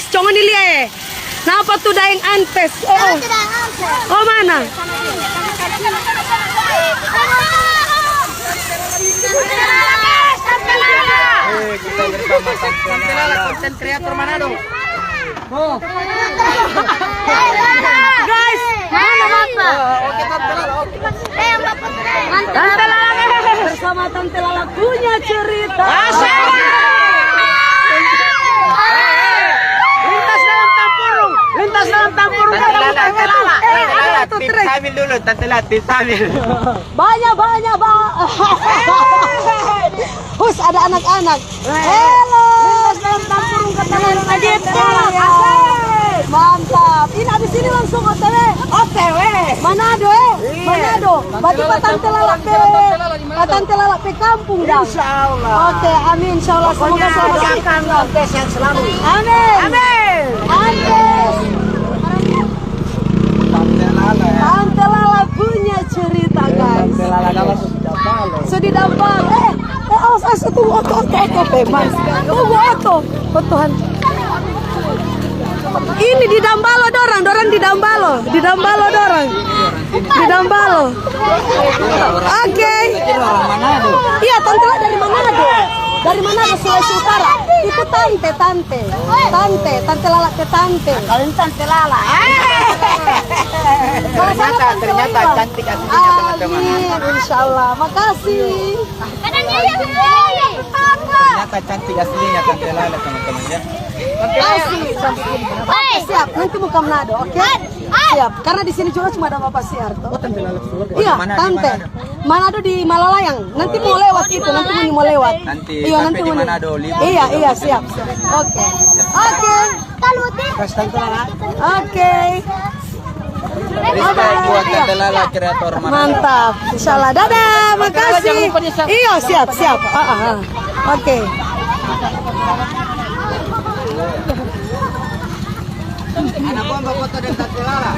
Congon ilie. Napa tuh daeng antes? Oh, oh mana? Kita bersama Tante Lala, konten kreator Manado. Oh. Guys, mana Bapak? Oke Tante Lala, oke. Tante Lala bersama Tante Lala punya cerita. Lintas dalam tampurung. Tante Lala, tim sambil dulu, Tante Lala, tim sambil. Banyak. Hus, ada anak-anak. Hello. Lintas dalam tampurung katakan gitu. Mantap. Ini abis ini langsung OTW. OTW. Manado Manado. Berarti Pak Tante Lala Tante Lala ke kampung dah. Insyaallah. Oke, amin insyaallah. Semoga selamat akan kontes yang selalu. Amin. Tante Lala punya cerita, guys. Tante Lala nama sudah balo. Sudah dampal. Tunggu oto bebas. Tunggu oto. Tuhan. Ini di Dambalo dorang di Dambalo dorang. Di Dambalo. Oke. Iya, Tante Lala dari Manado. Dari Manado, Sulawesi Utara. Itu Tante Lala ke Tante. Kalian Tante Lala. Ternyata cantik aslinya teman-teman. Insyaallah. Makasih. Ternyata cantik aslinya Tante Lala teman-teman ya. Siap, nanti muka Manado, oke? Siap, karena di sini juga cuma ada Bapak Siarto. Oh, Tante Lala keluarga. Iya, Tante. Manado di Malalayang. Nanti mau lewat itu, nanti mau lewat. Nanti Iya, sampai di Manado, libur. Iya, siap. Oke. Kas Tante Lala. Oke. Respect buat Tante Lala kreator Manado. Mantap. Insyaallah. Dadah, makasih. Iya, siap. Oke. Anak gua foto dengan Tante Lala.